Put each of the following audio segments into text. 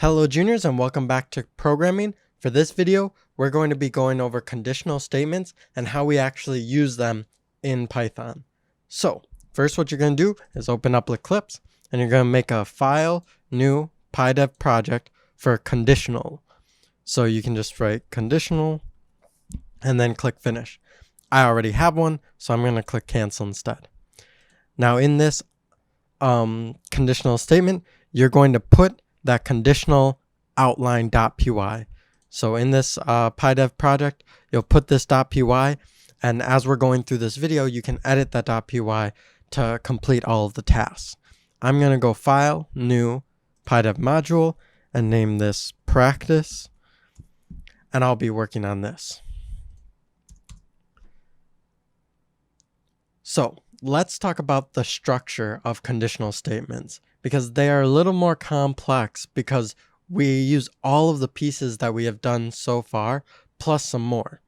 Hello juniors, and welcome back to programming. For this video, we're going to be going over conditional statements and how we actually use them in Python. So first, what you're going to do is open up Eclipse and you're going to make a file, new PyDev project for conditional. So you can just write conditional and then click finish. I already have one, so I'm going to click cancel instead. Now in this conditional statement, you're going to put that conditional outline.py. So in this PyDev project, you'll put this .py, and as we're going through this video, you can edit that .py to complete all of the tasks. I'm going to go File, New, PyDev Module, and name this Practice, and I'll be working on this. So let's talk about the structure of conditional statements, because they are a little more complex because we use all of the pieces that we have done so far plus some more.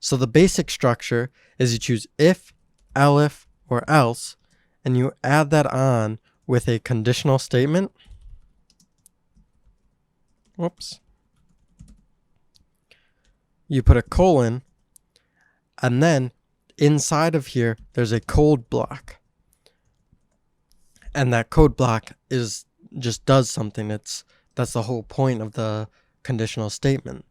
So the basic structure is you choose if, elif, or else, and you add that on with a conditional statement. Whoops. You put a colon, and then inside of here there's a code block. And that code block just does something. That's the whole point of the conditional statement.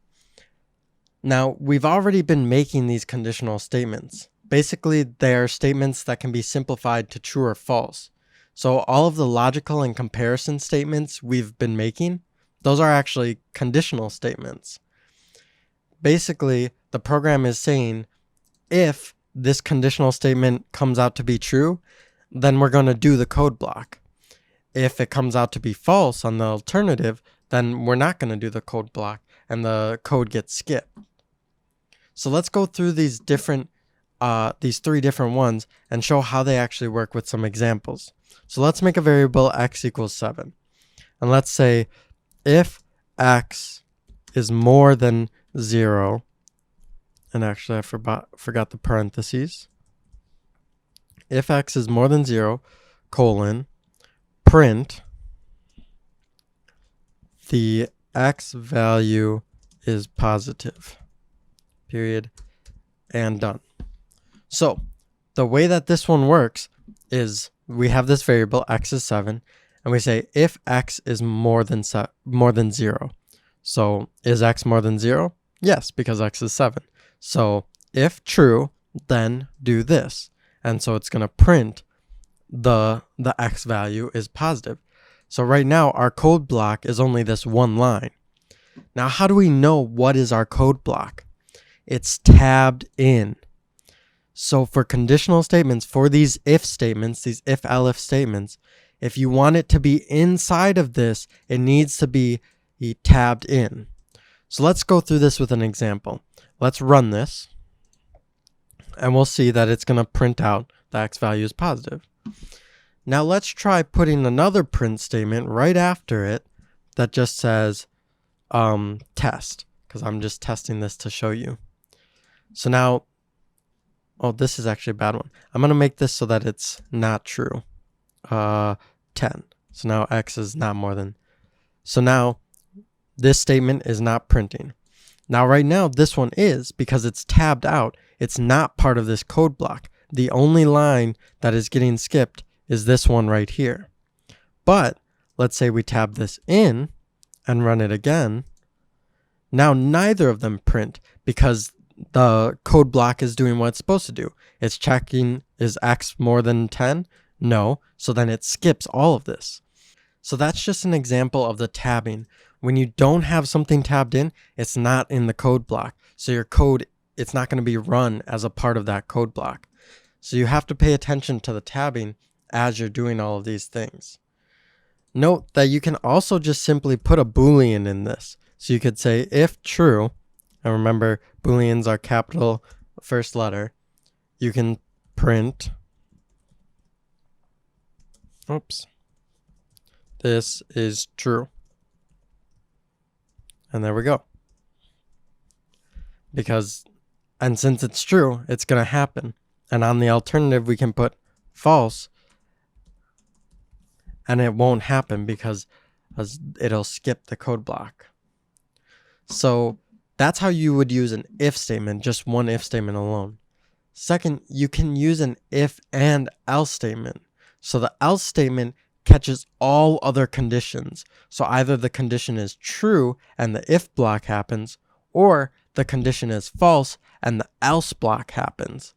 Now, we've already been making these conditional statements. Basically, they are statements that can be simplified to true or false. So all of the logical and comparison statements we've been making, those are actually conditional statements. Basically, the program is saying if this conditional statement comes out to be true, then we're going to do the code block. If it comes out to be false on the alternative, then we're not going to do the code block and the code gets skipped. So let's go through these three different ones and show how they actually work with some examples. So let's make a variable x equals 7. And let's say if x is more than 0, and actually I forgot the parentheses. If x is more than 0, colon, print the x value is positive, period, and done. So the way that this one works is we have this variable x is 7, and we say if x is more than 0. So is x more than 0? Yes, because x is 7. So if true, then do this. And so it's going to print the x value is positive. So right now our code block is only this one line. Now how do we know what is our code block? It's tabbed in. So for conditional statements, for these if statements, these if elif statements, if you want it to be inside of this, it needs to be tabbed in. So let's go through this with an example. Let's run this. And we'll see that it's going to print out the x value is positive. Now let's try putting another print statement right after it that just says test, because I'm just testing this to show you. So now, oh, this is actually a bad one. I'm going to make this so that it's not true. 10. So now x is not more than. So now this statement is not printing. Now right now this one is, because it's tabbed out. It's not part of this code block. The only line that is getting skipped is this one right here. But let's say we tab this in and run it again. Now neither of them print because the code block is doing what it's supposed to do. It's checking, is x more than 10? No. So then it skips all of this. So that's just an example of the tabbing. When you don't have something tabbed in, it's not in the code block. So your code, it's not going to be run as a part of that code block. So you have to pay attention to the tabbing as you're doing all of these things. Note that you can also just simply put a Boolean in this. So you could say if true, and remember Booleans are capital first letter, you can print, oops, this is true. And there we go. Because And since it's true, it's going to happen. And on the alternative, we can put false, and it won't happen because it'll skip the code block. So that's how you would use an if statement, just one if statement alone. Second, you can use an if and else statement. So the else statement catches all other conditions. So either the condition is true and the if block happens, or the condition is false and the else block happens.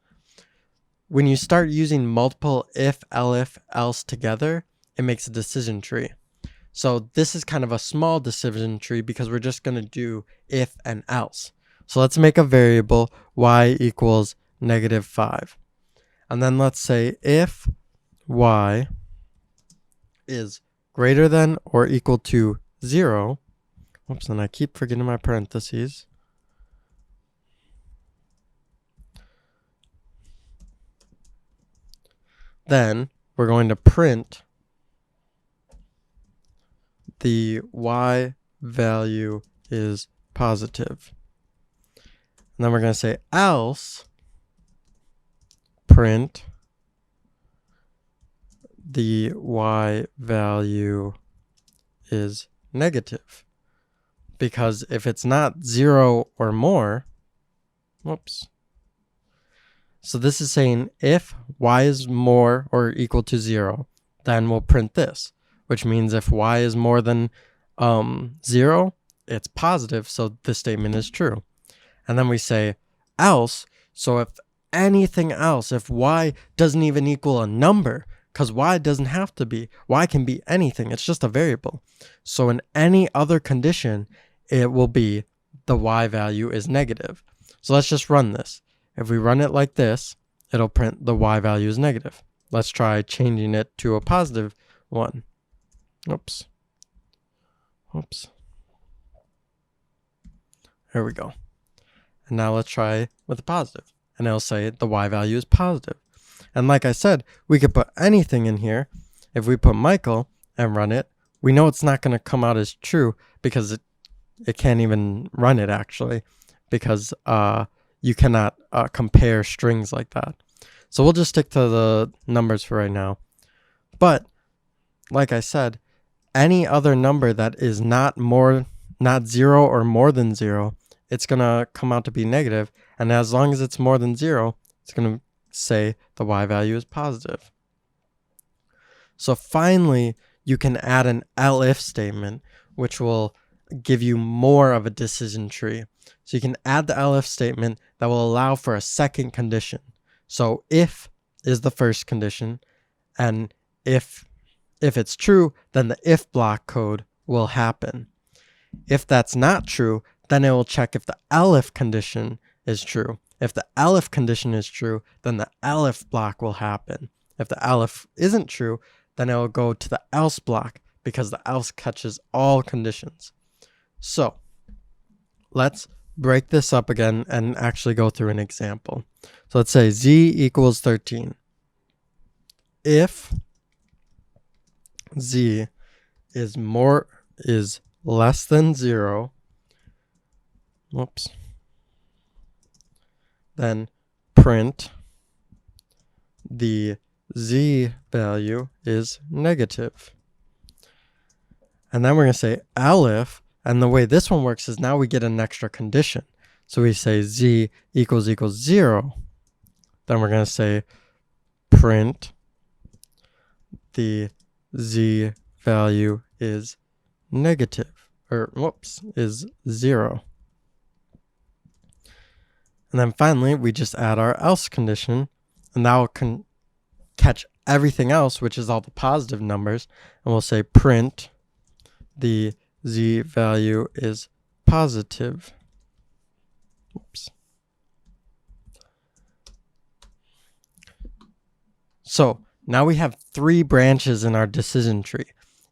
When you start using multiple if, else together, it makes a decision tree. So this is kind of a small decision tree because we're just going to do if and else. So let's make a variable y equals -5. And then let's say if y is greater than or equal to 0. Oops, and I keep forgetting my parentheses. Then we're going to print the y value is positive. And then we're going to say else print the y value is negative. Because if it's not 0 or more, whoops. So this is saying if y is more or equal to 0, then we'll print this, which means if y is more than 0, it's positive, so this statement is true. And then we say else, so if anything else, if y doesn't even equal a number, because y doesn't have to be, y can be anything, it's just a variable. So in any other condition, it will be the y value is negative. So let's just run this. If we run it like this, it'll print the y value is negative. Let's try changing it to a positive one. Oops. Whoops. There we go. And now let's try with a positive. And it'll say the y value is positive. And like I said, we could put anything in here. If we put Michael and run it, we know it's not going to come out as true because it can't even run it actually. Because you cannot compare strings like that. So we'll just stick to the numbers for right now. But like I said, any other number that is not 0 or more than 0, it's going to come out to be negative. And as long as it's more than 0, it's going to say the y value is positive. So finally, you can add an elif statement, which will give you more of a decision tree. So you can add the elif statement that will allow for a second condition. So if is the first condition, and if it's true, then the if block code will happen. If that's not true, then it will check if the elif condition is true. If the elif condition is true, then the elif block will happen. If the elif isn't true, then it will go to the else block because the else catches all conditions. So let's break this up again and actually go through an example. So let's say z equals 13. If z is less than 0, whoops, then print the z value is negative. And then we're going to say elif, and the way this one works is now we get an extra condition. So we say z equals 0. Then we're going to say print the z value is negative, or whoops, is 0. And then finally, we just add our else condition, and that will catch everything else, which is all the positive numbers, and we'll say print the z value is positive. Oops. So now we have 3 branches in our decision tree.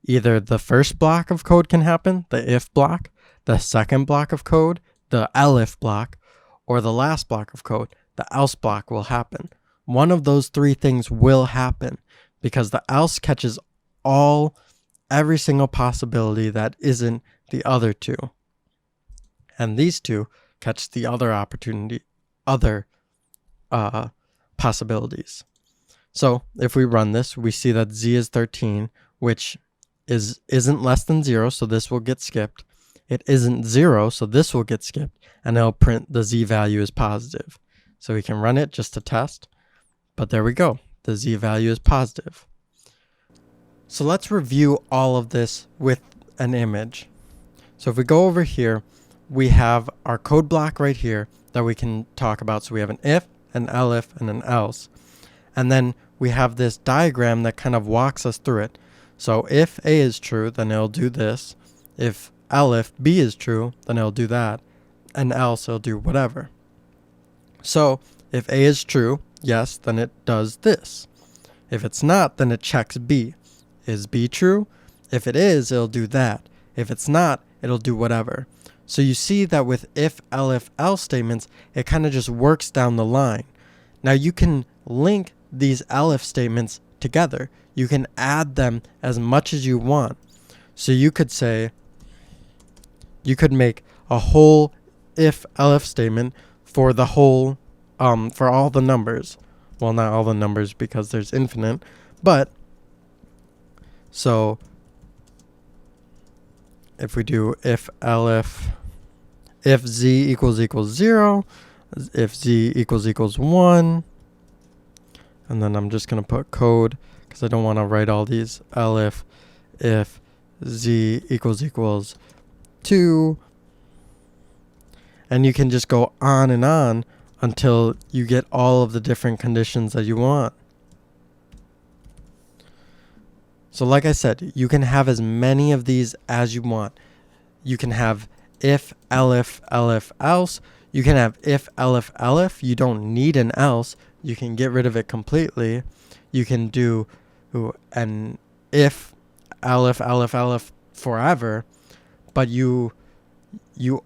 Either the first block of code can happen, the if block, the second block of code, the elif block, or the last block of code, the else block will happen. One of those 3 things will happen because the else catches every single possibility that isn't the other 2. And these 2 catch the other opportunity, other possibilities. So if we run this, we see that z is 13, which isn't less than 0, so this will get skipped. It isn't 0, so this will get skipped, and it'll print the z value is positive. So we can run it just to test, but there we go. The z value is positive. So let's review all of this with an image. So if we go over here, we have our code block right here that we can talk about. So we have an if, an elif, and an else. And then we have this diagram that kind of walks us through it. So if A is true, then it'll do this. If elif B is true, then it'll do that. And else it'll do whatever. So if A is true, yes, then it does this. If it's not, then it checks B. Is B true? If it is, it'll do that. If it's not, it'll do whatever. So you see that with if, elif, else statements, it kind of just works down the line. Now you can link these elif statements together. You can add them as much as you want. So you could say, you could make a whole if, elif statement for the whole, for all the numbers. Well, not all the numbers because there's infinite, but so if we do if elif, if z equals 0, if z equals 1, and then I'm just going to put code because I don't want to write all these. Elif, if z equals 2, and you can just go on and on until you get all of the different conditions that you want. So like I said, you can have as many of these as you want. You can have if, elif, elif, else. You can have if, elif, elif. You don't need an else. You can get rid of it completely. You can do an if, elif, elif, elif forever. But you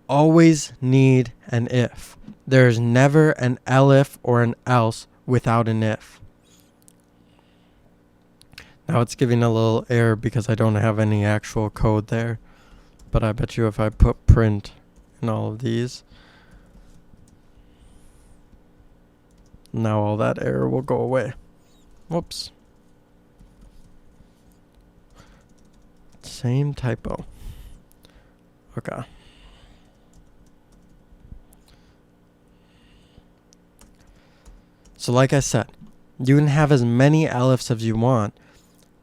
always need an if. There's never an elif or an else without an if. Now it's giving a little error because I don't have any actual code there. But I bet you if I put print in all of these, now all that error will go away. Whoops. Same typo. Okay. So like I said, you can have as many elifs as you want,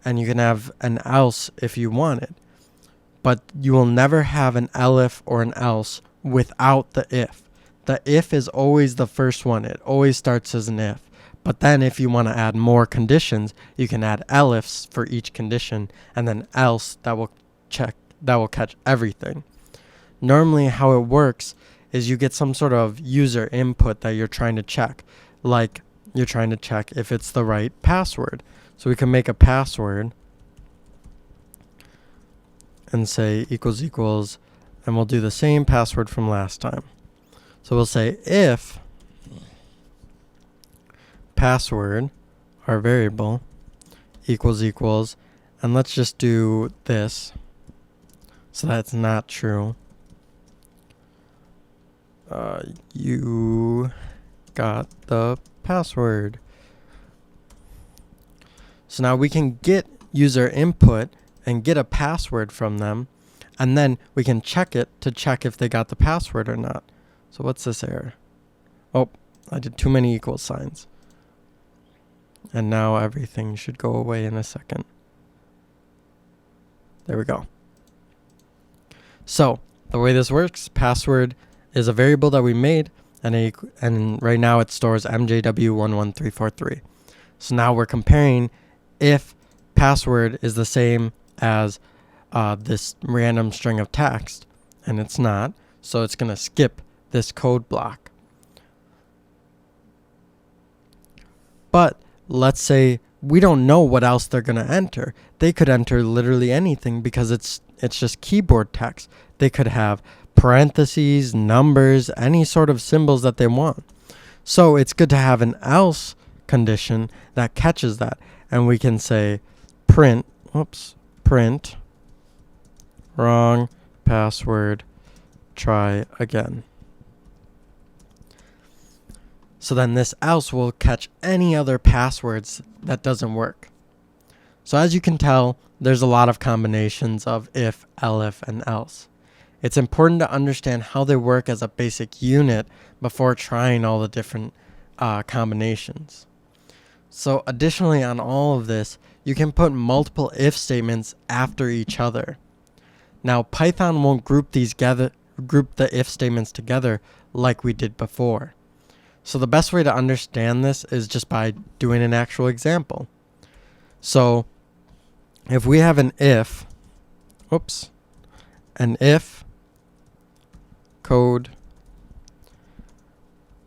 and you can have an else if you want it. But you will never have an elif or an else without the if. The if is always the first one. It always starts as an if. But then if you want to add more conditions, you can add elifs for each condition, and then else that will catch everything. Normally how it works is you get some sort of user input that you're trying to check. Like you're trying to check if it's the right password. So we can make a password and say equals, and we'll do the same password from last time. So we'll say if password, our variable, equals, and let's just do this. So that's not true. You got the password. So now we can get user input and get a password from them, and then we can check it to check if they got the password or not. So what's this error? Oh, I did too many equal signs. And now everything should go away in a second. There we go. So the way this works, password is a variable that we made, and right now it stores MJW11343. So now we're comparing if password is the same as this random string of text, and it's not, so it's going to skip this code block. But let's say we don't know what else they're going to enter. They could enter literally anything because it's just keyboard text. They could have parentheses, numbers, any sort of symbols that they want. So it's good to have an else condition that catches that, and we can say print wrong password, try again. So then this else will catch any other passwords that doesn't work. So as you can tell, there's a lot of combinations of if, elif, and else. It's important to understand how they work as a basic unit before trying all the different combinations. So additionally on all of this, you can put multiple if statements after each other. Now Python won't group the if statements together like we did before. So the best way to understand this is just by doing an actual example. So if we have an if code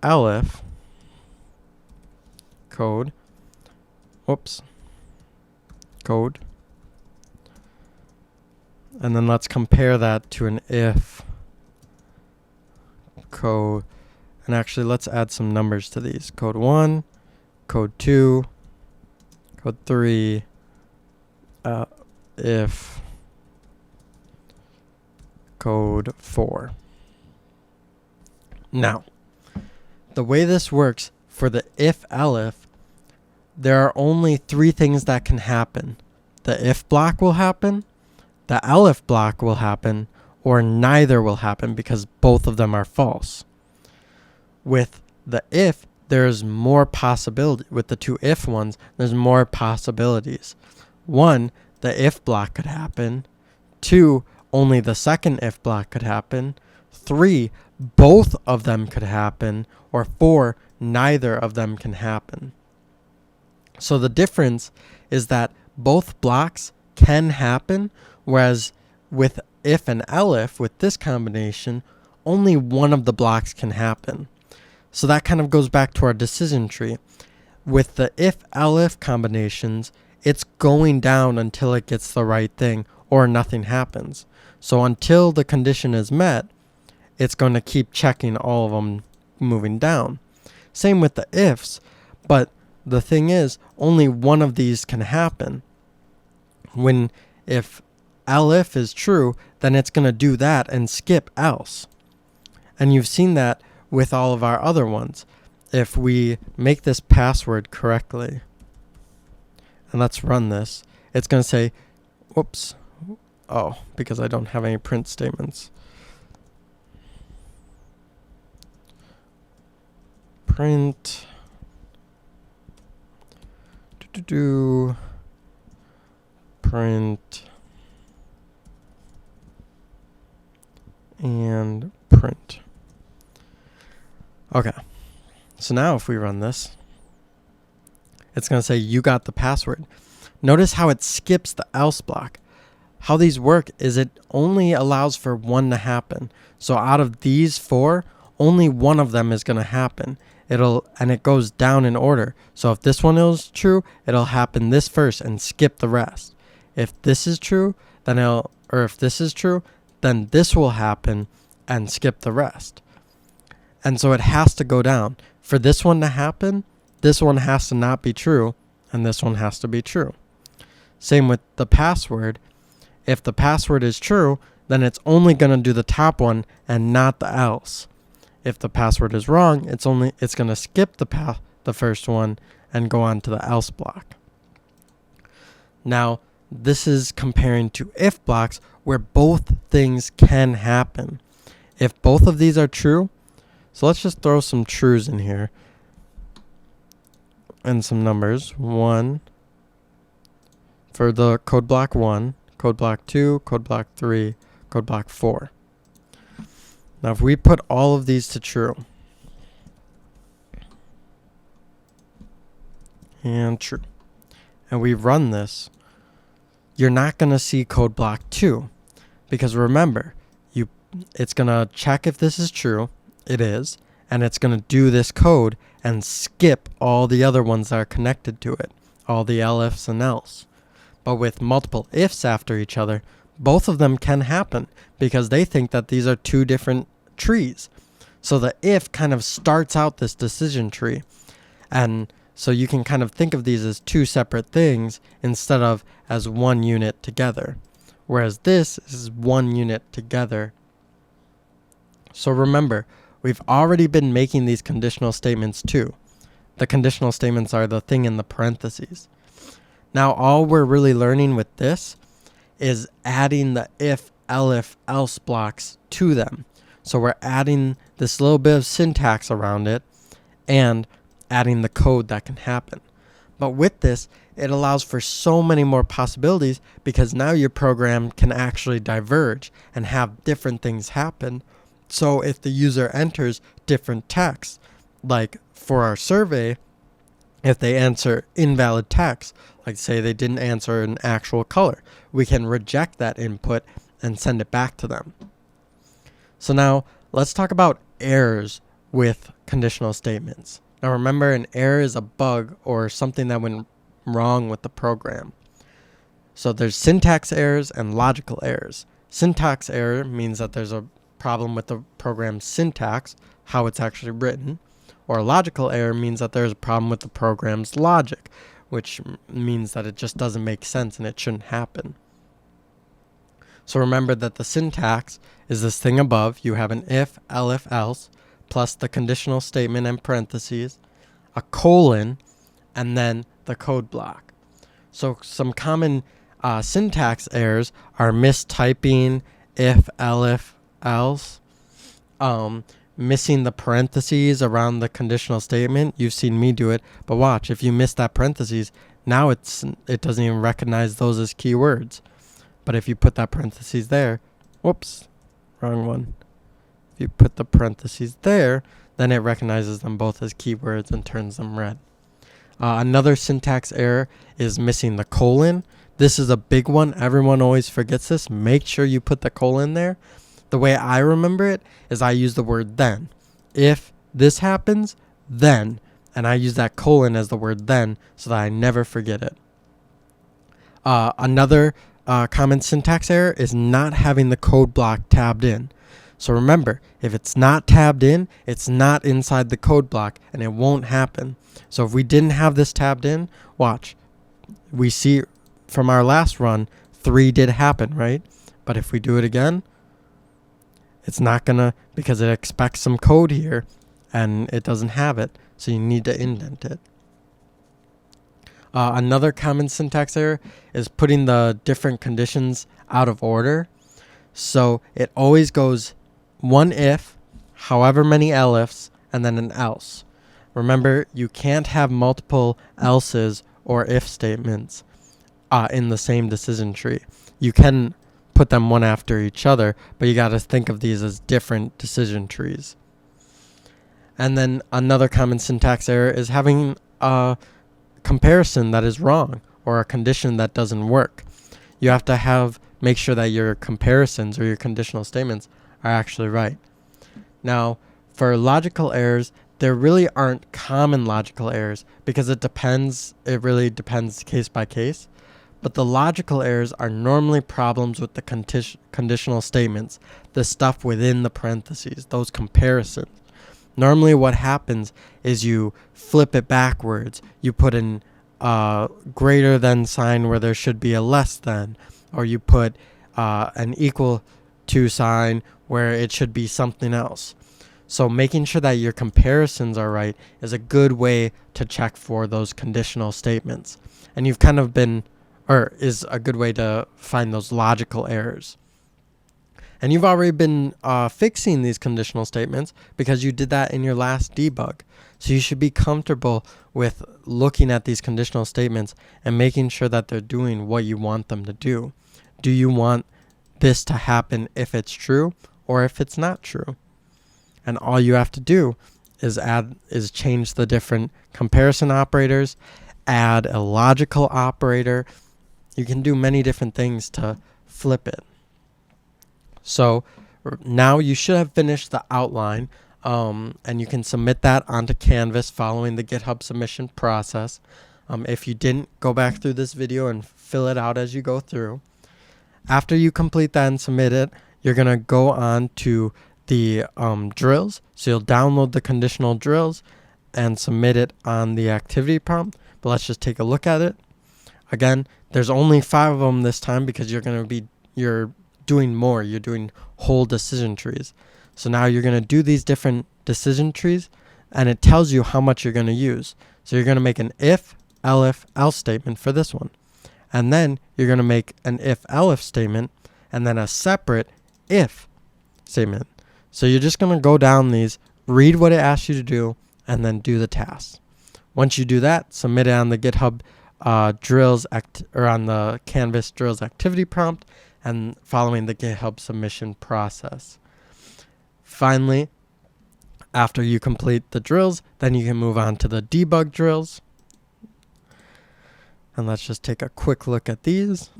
elif code and then let's compare that to an if code, and actually let's add some numbers to these. Code 1, code 2, code 3, if code 4. Now, the way this works for the if elif, there are only 3 things that can happen. The if block will happen, the elif block will happen, or neither will happen because both of them are false. With the if, there's more possibility. With the 2 if ones, there's more possibilities. 1, the if block could happen. 2, only the second if block could happen. 3, both of them could happen. Or 4, neither of them can happen. So the difference is that both blocks can happen, whereas with if and elif, with this combination, only one of the blocks can happen. So that kind of goes back to our decision tree. With the if-elif combinations, it's going down until it gets the right thing or nothing happens. So until the condition is met, it's going to keep checking all of them moving down. Same with the ifs, but the thing is, only one of these can happen. If elif is true, then it's going to do that and skip else. And you've seen that with all of our other ones. If we make this password correctly, and let's run this, it's going to say, whoops, oh, because I don't have any print statements. Print, print, and print. Okay, so now if we run this, it's going to say you got the password. Notice how it skips the else block. How these work is it only allows for one to happen. So out of these 4, only one of them is going to happen. And it goes down in order. So if this one is true, it'll happen this first and skip the rest. If this is true, then if this is true, then this will happen and skip the rest. And so it has to go down. For this one to happen, this one has to not be true, and this one has to be true. Same with the password. If the password is true, then it's only going to do the top one and not the else. If the password is wrong, it's going to skip the first one and go on to the else block. Now, this is comparing to if blocks where both things can happen. If both of these are true, so let's just throw some trues in here and some numbers. 1 for the code block 1, code block 2, code block 3, code block 4. Now if we put all of these to true and true, and we run this, you're not going to see code block 2, because remember, it's going to check if this is true. It is, and it's going to do this code and skip all the other ones that are connected to it, all the elifs and else. But with multiple ifs after each other, both of them can happen because they think that these are 2 different trees. So the if kind of starts out this decision tree, and so you can kind of think of these as 2 separate things instead of as one unit together, whereas this is one unit together. So remember, we've already been making these conditional statements too. The conditional statements are the thing in the parentheses. Now all we're really learning with this is adding the if, elif, else blocks to them. So we're adding this little bit of syntax around it and adding the code that can happen. But with this, it allows for so many more possibilities because now your program can actually diverge and have different things happen. So if the user enters different text, like for our survey, if they answer invalid text, like say they didn't answer an actual color, we can reject that input and send it back to them. So now let's talk about errors with conditional statements. Now remember, an error is a bug or something that went wrong with the program. So there's syntax errors and logical errors. Syntax error means that there's a problem with the program's syntax, how it's actually written. Or a logical error means that there's a problem with the program's logic, which means that it just doesn't make sense and it shouldn't happen. So remember that the syntax is this thing above. You have an if, elif, else, plus the conditional statement and parentheses, a colon, and then the code block. So some common syntax errors are mistyping if, elif, else, missing the parentheses around the conditional statement. You've seen me do it, but watch, if you miss that parentheses, now it doesn't even recognize those as keywords. But if you put that parentheses there, whoops, wrong one. If you put the parentheses there, then it recognizes them both as keywords and turns them red. Another syntax error is missing the colon. This is a big one. Everyone always forgets this. Make sure you put the colon there. The way I remember it is I use the word then. If this happens, then. And I use that colon as the word then so that I never forget it. Another common syntax error is not having the code block tabbed in. So remember, if it's not tabbed in, it's not inside the code block and it won't happen. So if we didn't have this tabbed in, watch. We see from our last run, 3 did happen, right? But if we do it again, it's not gonna, because it expects some code here and it doesn't have it. So you need to indent it. Another common syntax error is putting the different conditions out of order. So it always goes one if, however many elifs, and then an else. Remember, you can't have multiple elses or if statements in the same decision tree. You can put them one after each other, but you got to think of these as different decision trees. And then another common syntax error is having a comparison that is wrong or a condition that doesn't work. You have to make sure that your comparisons or your conditional statements are actually right. Now, for logical errors, there really aren't common logical errors because it really depends case by case. But the logical errors are normally problems with the conditional statements, the stuff within the parentheses, those comparisons. Normally what happens is you flip it backwards. You put in a greater than sign where there should be a less than, or you put an equal to sign where it should be something else. So making sure that your comparisons are right is a good way to check for those conditional statements. And is a good way to find those logical errors. And you've already been fixing these conditional statements because you did that in your last debug. So you should be comfortable with looking at these conditional statements and making sure that they're doing what you want them to do. Do you want this to happen if it's true or if it's not true? And all you have to do is change the different comparison operators, add a logical operator. You can do many different things to flip it. So now you should have finished the outline, and you can submit that onto Canvas following the GitHub submission process. If you didn't, go back through this video and fill it out as you go through. After you complete that and submit it, you're going to go on to the drills. So you'll download the conditional drills and submit it on the activity prompt. But let's just take a look at it. Again, there's only 5 of them this time because you're doing more. You're doing whole decision trees. So now you're going to do these different decision trees, and it tells you how much you're going to use. So you're going to make an if, elif, else statement for this one. And then you're going to make an if, elif statement, and then a separate if statement. So you're just going to go down these, read what it asks you to do, and then do the task. Once you do that, submit it on the GitHub or on the Canvas drills activity prompt, and following the GitHub submission process. Finally, after you complete the drills, then you can move on to the debug drills. And let's just take a quick look at these.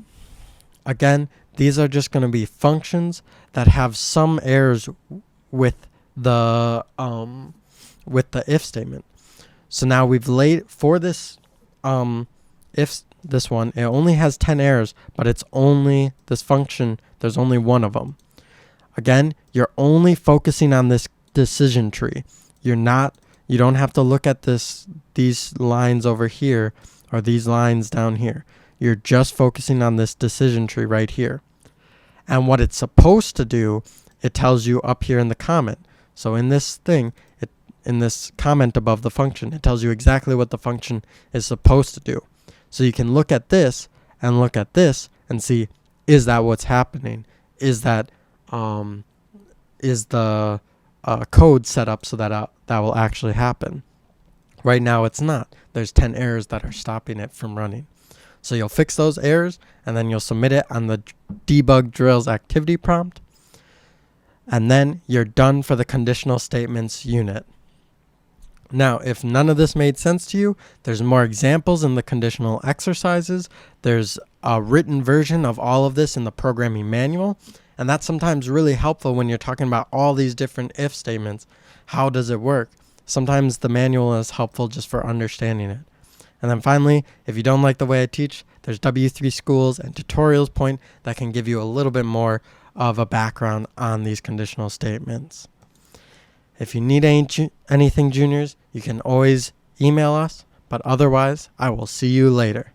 Again, these are just going to be functions that have some errors with the if statement. So now we've laid for this if this one, it only has 10 errors, but it's only this function, there's only one of them. Again, you're only focusing on this decision tree. You don't have to look at these lines over here or these lines down here. You're just focusing on this decision tree right here. And what it's supposed to do, it tells you up here in the comment. So in this thing, in this comment above the function, it tells you exactly what the function is supposed to do. So you can look at this and look at this and see, is that what's happening? Is that is the code set up so that that will actually happen? Right now it's not. There's 10 errors that are stopping it from running. So you'll fix those errors and then you'll submit it on the debug drills activity prompt. And then you're done for the conditional statements unit. Now, if none of this made sense to you, there's more examples in the conditional exercises. There's a written version of all of this in the programming manual. And that's sometimes really helpful when you're talking about all these different if statements. How does it work? Sometimes the manual is helpful just for understanding it. And then finally, if you don't like the way I teach, there's W3 Schools and Tutorials Point that can give you a little bit more of a background on these conditional statements. If you need anything, juniors, you can always email us, but otherwise, I will see you later.